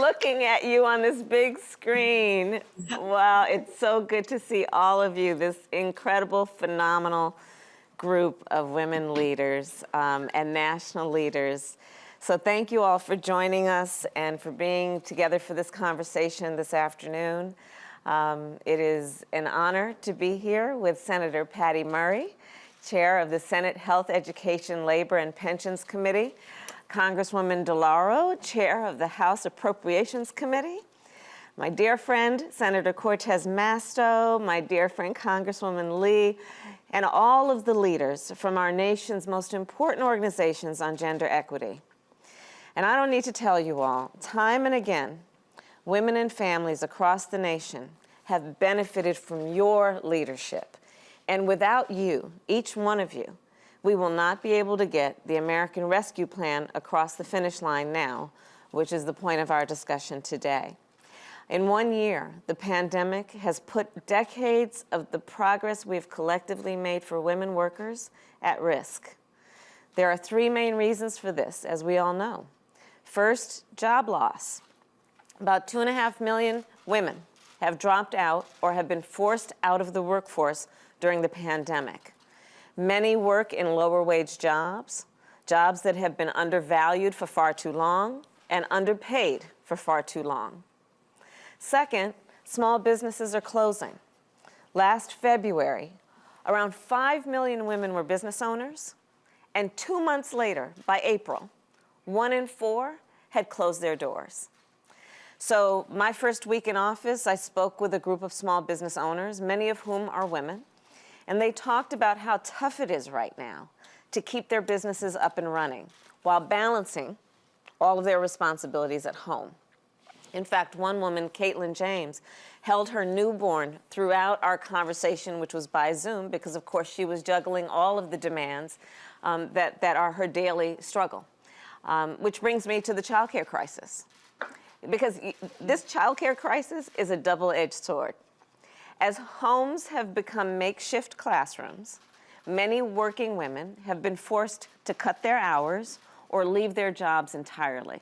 looking at you on this big screen. Wow, it's so good to see all of you, this incredible, phenomenal group of women leaders and national leaders. So thank you all for joining us and for being together for this conversation this afternoon. It is an honor to be here with Senator Patty Murray, Chair of the Senate Health, Education, Labor, and Pensions Committee, Congresswoman DeLauro, Chair of the House Appropriations Committee, my dear friend, Senator Cortez Masto, my dear friend, Congresswoman Lee, and all of the leaders from our nation's most important organizations on gender equity. And I don't need to tell you all, time and again, women and families across the nation have benefited from your leadership. And without you, each one of you, we will not be able to get the American Rescue Plan across the finish line now, which is the point of our discussion today. In 1 year, the pandemic has put decades of the progress we've collectively made for women workers at risk. There are three main reasons for this, as we all know. First, job loss. About 2.5 million women have dropped out or have been forced out of the workforce during the pandemic. Many work in lower wage jobs, jobs that have been undervalued for far too long and underpaid for far too long. Second, small businesses are closing. Last February, around 5 million women were business owners, and 2 months later, by April, 1 in 4 had closed their doors. So my first week in office, I spoke with a group of small business owners, many of whom are women, and they talked about how tough it is right now to keep their businesses up and running while balancing all of their responsibilities at home. In fact, one woman, Caitlin James, held her newborn throughout our conversation, which was by Zoom, because of course she was juggling all of the demands that are her daily struggle. Which brings me to the child care crisis. Because this child care crisis is a double-edged sword. As homes have become makeshift classrooms, many working women have been forced to cut their hours or leave their jobs entirely.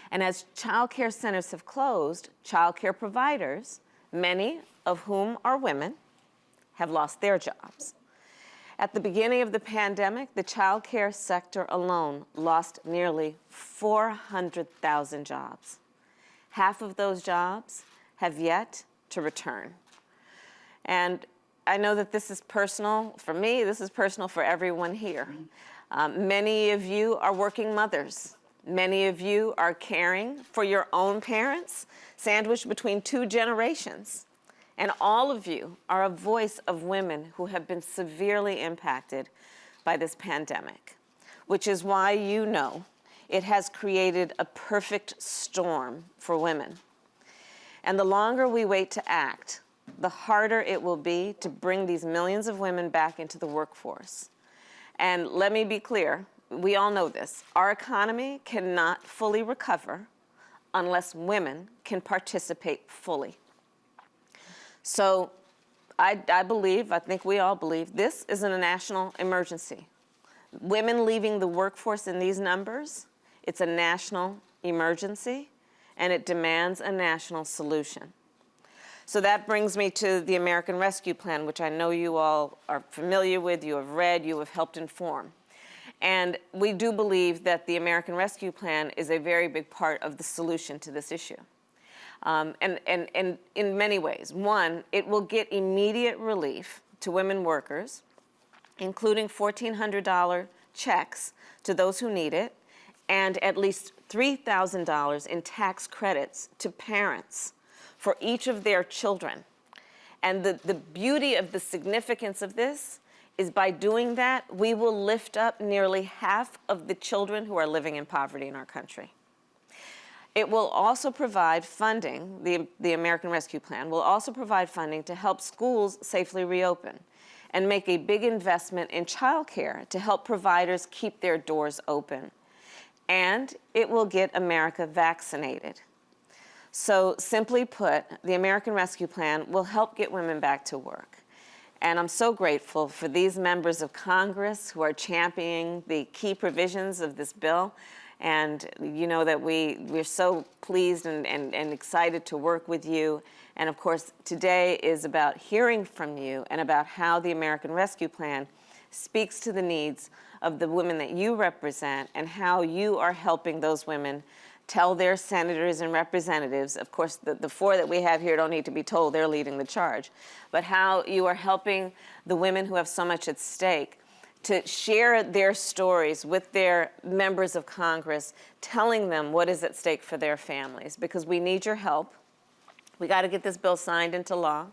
And as child care centers have closed, child care providers, many of whom are women, have lost their jobs. At the beginning of the pandemic, the child care sector alone lost nearly 400,000 jobs. Half of those jobs have yet to return. And I know that this is personal for me, this is personal for everyone here. Many of you are working mothers. Many of you are caring for your own parents, sandwiched between 2 generations. And all of you are a voice of women who have been severely impacted by this pandemic, which is why you know it has created a perfect storm for women. And the longer we wait to act, the harder it will be to bring these millions of women back into the workforce. And let me be clear, we all know this. Our economy cannot fully recover unless women can participate fully. So I believe, I think we all believe, this is a national emergency. Women leaving the workforce in these numbers, it's a national emergency, and it demands a national solution. So that brings me to the American Rescue Plan, which I know you all are familiar with, you have read, you have helped inform. And we do believe that the American Rescue Plan is a very big part of the solution to this issue. And in many ways. One, it will get immediate relief to women workers, including $1,400 checks to those who need it, and at least $3,000 in tax credits to parents for each of their children. And the beauty of the significance of this is by doing that, we will lift up nearly half of the children who are living in poverty in our country. It will also provide funding, the American Rescue Plan will also provide funding to help schools safely reopen and make a big investment in childcare to help providers keep their doors open. And it will get America vaccinated. So simply put, the American Rescue Plan will help get women back to work. And I'm so grateful for these members of Congress who are championing the key provisions of this bill. And you know that we're so pleased and excited to work with you. And of course, today is about hearing from you and about how the American Rescue Plan speaks to the needs of the women that you represent and how you are helping those women tell their senators and representatives, of course, the four that we have here don't need to be told, they're leading the charge, but how you are helping the women who have so much at stake to share their stories with their members of Congress, telling them what is at stake for their families, because we need your help. We got to get this bill signed into law.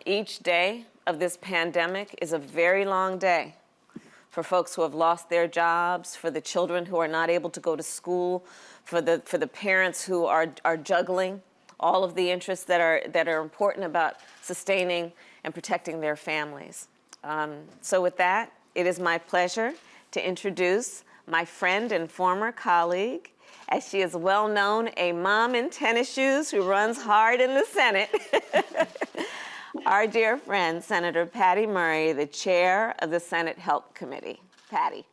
Each day of this pandemic is a very long day for folks who have lost their jobs, for the children who are not able to go to school, for the parents who are juggling all of the interests that are important about sustaining and protecting their families. So with that, it is my pleasure to introduce my friend and former colleague, as she is well known, a mom in tennis shoes who runs hard in the Senate. Our dear friend, Senator Patty Murray, the chair of the Senate Help Committee. Patty.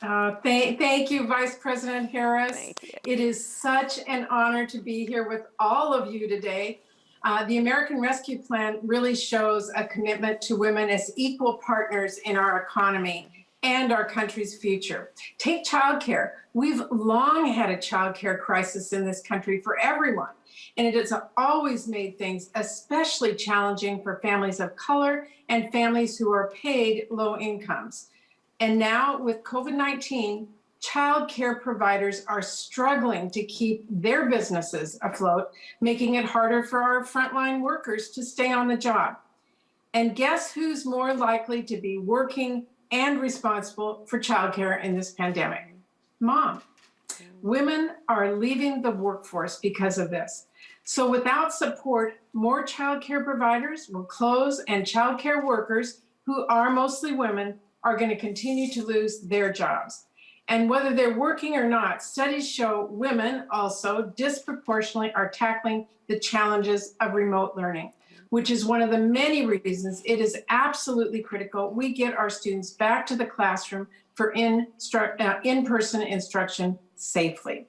Thank you, Vice President Harris. Thank you. It is such an honor to be here with all of you today. The American Rescue Plan really shows a commitment to women as equal partners in our economy and our country's future. Take childcare. We've long had a childcare crisis in this country for everyone, and it has always made things especially challenging for families of color and families who are paid low incomes. And now with COVID-19, childcare providers are struggling to keep their businesses afloat, making it harder for our frontline workers to stay on the job. And guess who's more likely to be working and responsible for childcare in this pandemic? Mom. Women are leaving the workforce because of this. So without support, more childcare providers will close, and childcare workers, who are mostly women, are going to continue to lose their jobs. And whether they're working or not, studies show women also disproportionately are tackling the challenges of remote learning, which is one of the many reasons it is absolutely critical we get our students back to the classroom for in-person instruction safely.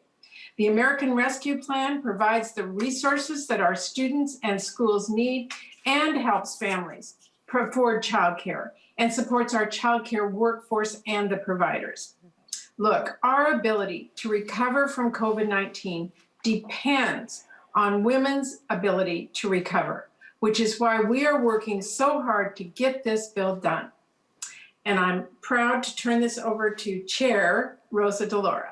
The American Rescue Plan provides the resources that our students and schools need and helps families afford childcare and supports our childcare workforce and the providers. Look, our ability to recover from COVID-19 depends on women's ability to recover, which is why we are working so hard to get this bill done. And I'm proud to turn this over to Chair Rosa DeLauro.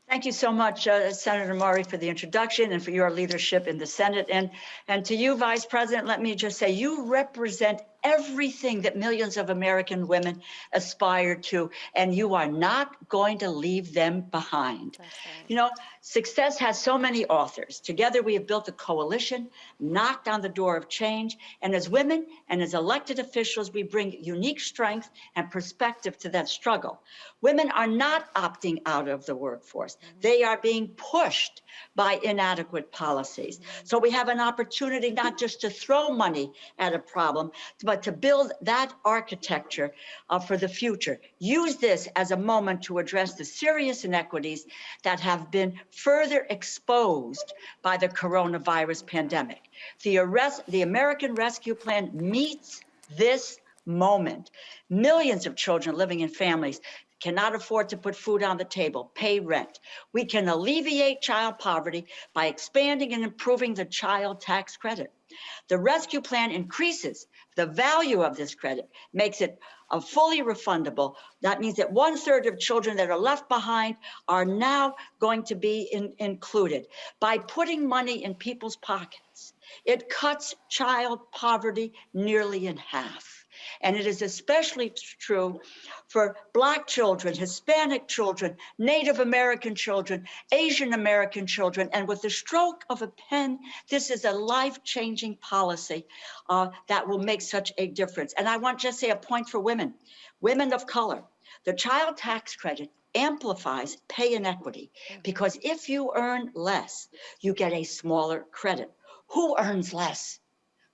Thank you so much, Senator Murray, for the introduction and for your leadership in the Senate. And to you, Vice President, let me just say, you represent everything that millions of American women aspire to, and you are not going to leave them behind. Right. You know, success has so many authors. Together, we have built a coalition, knocked on the door of change, and as women and as elected officials, we bring unique strength and perspective to that struggle. Women are not opting out of the workforce. They are being pushed by inadequate policies. So we have an opportunity not just to throw money at a problem, but to build that architecture for the future. Use this as a moment to address the serious inequities that have been further exposed by the coronavirus pandemic. The American Rescue Plan meets this moment. Millions of children living in families cannot afford to put food on the table, pay rent. We can alleviate child poverty by expanding and improving the child tax credit. The rescue plan increases the value of this credit, makes it fully refundable. That means that 1/3 of children that are left behind are now going to be included. By putting money in people's pockets, it cuts child poverty nearly in half. And it is especially true for Black children, Hispanic children, Native American children, Asian American children. And with the stroke of a pen, this is a life-changing policy that will make such a difference. And I want to just say a point for women of color. The child tax credit amplifies pay inequity because if you earn less, you get a smaller credit. Who earns less?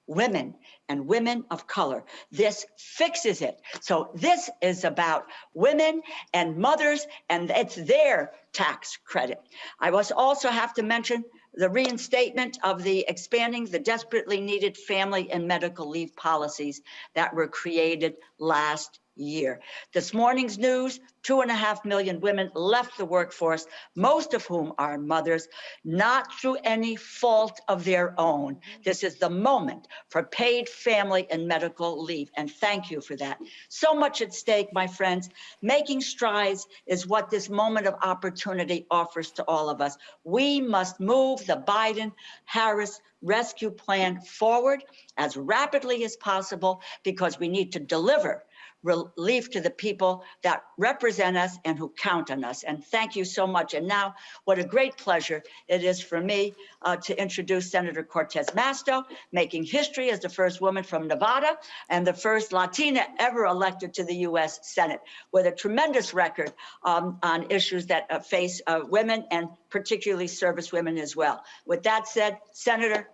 women and women of color. This fixes it. So this is about women and mothers, and it's their tax credit. I also have to mention the reinstatement of the expanding the desperately needed family and medical leave policies that were created last year. This morning's news, 2.5 million women left the workforce, most of whom are mothers, not through any fault of their own. This is the moment for paid family and medical leave, and thank you for that. So much at stake, my friends. Making strides is what this moment of opportunity offers to all of us. We must move the Biden-Harris rescue plan forward as rapidly as possible because we need to deliver relief to the people that represent us and who count on us. And thank you so much. And now, what a great pleasure it is for me to introduce Senator Cortez Masto, making history as the first woman from Nevada and the first Latina ever elected to the U.S. Senate, with a tremendous record on issues that face women and particularly service women as well. With that said, Senator,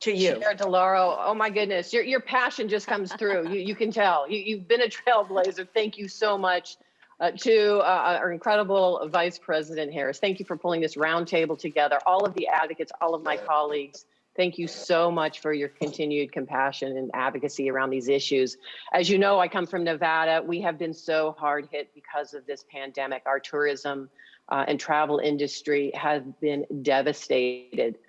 to you. Chair DeLauro, oh my goodness, your passion just comes through. You can tell. You've been a trailblazer. Thank you so much to our incredible Vice President Harris. Thank you for pulling this roundtable together. All of the advocates, all of my colleagues, thank you so much for your continued compassion and advocacy around these issues. As you know, I come from Nevada. We have been so hard hit because of this pandemic. Our tourism and travel industry has been devastated.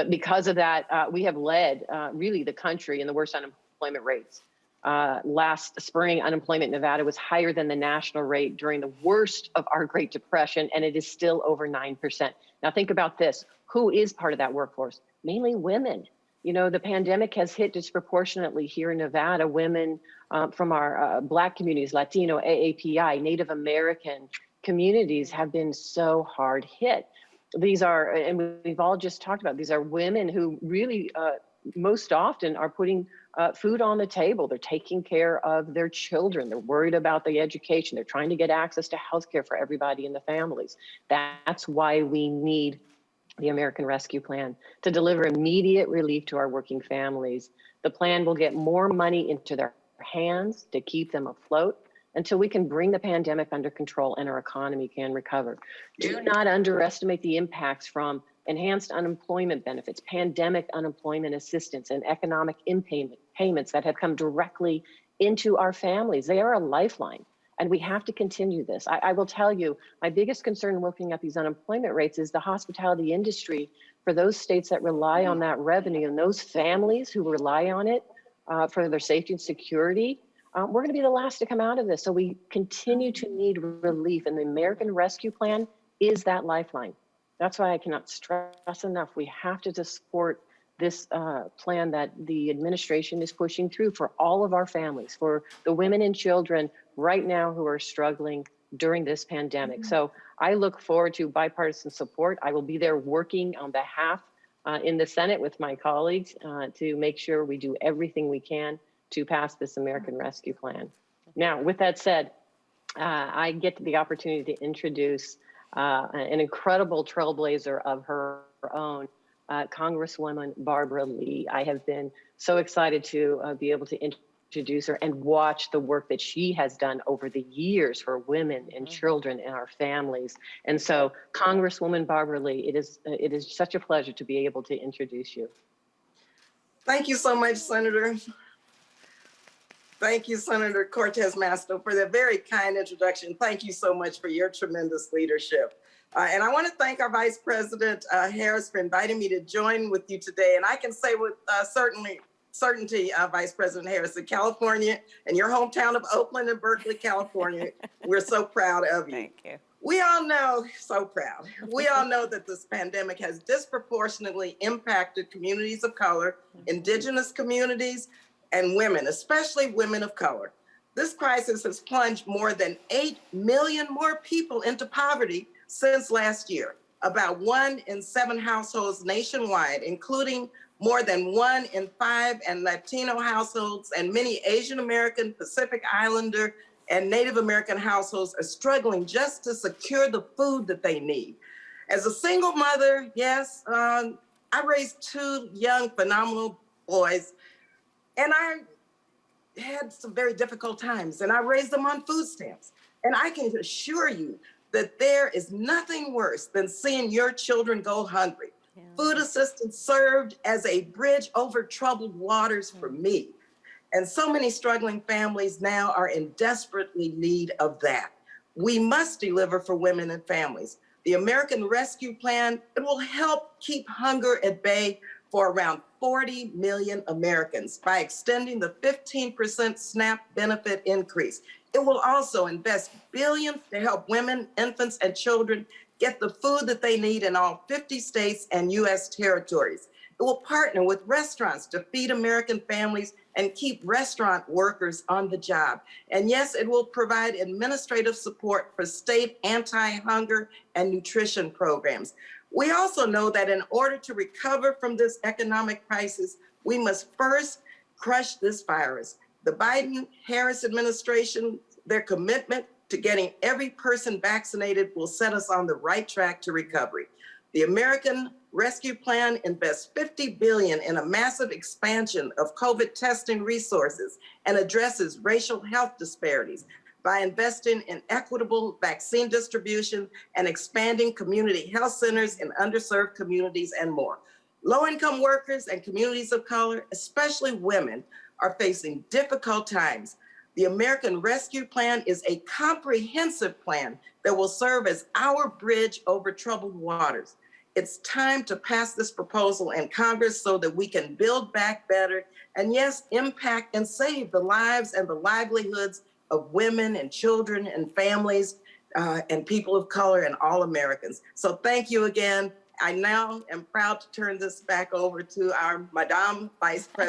Because of that, we have led really the country in the worst unemployment rates. Last spring, unemployment in Nevada was higher than the national rate during the worst of our Great Depression, and it is still over 9%. Now think about this. Who is part of that workforce? Mainly women. You know, the pandemic has hit disproportionately here in Nevada. Women from our Black communities, Latino, AAPI, Native American communities have been so hard hit. These are, and we've all just talked about, these are women who really most often are putting food on the table. They're taking care of their children. They're worried about the education. They're trying to get access to healthcare for everybody in the families. That's why we need the American Rescue Plan to deliver immediate relief to our working families. The plan will get more money into their hands to keep them afloat until we can bring the pandemic under control and our economy can recover. Do not underestimate the impacts from enhanced unemployment benefits, pandemic unemployment assistance, and economic payments that have come directly into our families. They are a lifeline, and we have to continue this. I will tell you, my biggest concern in looking at these unemployment rates is the hospitality industry for those states that rely on that revenue and those families who rely on it for their safety and security. We're going to be the last to come out of this. So we continue to need relief, and the American Rescue Plan is that lifeline. That's why I cannot stress enough. We have to support this plan that the administration is pushing through for all of our families, for the women and children right now who are struggling during this pandemic. So I look forward to bipartisan support. I will be there working on behalf in the Senate with my colleagues to make sure we do everything we can to pass this American Rescue Plan. Now, with that said, I get the opportunity to introduce an incredible trailblazer of her own, Congresswoman Barbara Lee. I have been so excited to be able to introduce her and watch the work that she has done over the years for women and children and our families. And so, Congresswoman Barbara Lee, it is such a pleasure to be able to introduce you. Thank you so much, Senator. Thank you, Senator Cortez Masto, for that very kind introduction. Thank you so much for your tremendous leadership. And I want to thank our Vice President Harris for inviting me to join with you today. And I can say with certainty, Vice President Harris, that California and your hometown of Oakland and Berkeley, California, we're so proud of you. Thank you. We all know, so proud. We all know that this pandemic has disproportionately impacted communities of color, indigenous communities, and women, especially women of color. This crisis has plunged more than 8 million more people into poverty since last year. About 1 in 7 households nationwide, including more than 1 in 5 and Latino households, and many Asian American, Pacific Islander, and Native American households are struggling just to secure the food that they need. As a single mother, yes, I raised 2 young, phenomenal boys. And I had some very difficult times, and I raised them on food stamps. And I can assure you that there is nothing worse than seeing your children go hungry. Yeah. Food assistance served as a bridge over troubled waters for me. And so many struggling families now are in desperately need of that. We must deliver for women and families. The American Rescue Plan, it will help keep hunger at bay for around 40 million Americans by extending the 15% SNAP benefit increase. It will also invest billions to help women, infants, and children get the food that they need in all 50 states and US territories. It will partner with restaurants to feed American families and keep restaurant workers on the job. And yes, it will provide administrative support for state anti-hunger and nutrition programs. We also know that in order to recover from this economic crisis, we must first crush this virus. The Biden-Harris administration, their commitment to getting every person vaccinated will set us on the right track to recovery. The American Rescue Plan invests $50 billion in a massive expansion of COVID testing resources and addresses racial health disparities by investing in equitable vaccine distribution and expanding community health centers in underserved communities and more. Low-income workers and communities of color, especially women, are facing difficult times. The American Rescue Plan is a comprehensive plan that will serve as our bridge over troubled waters. It's time to pass this proposal in Congress so that we can build back better and, yes, impact and save the lives and the livelihoods of women and children and families and people of color and all Americans. So thank you again. I now am proud to turn this back over to our Madame Vice President.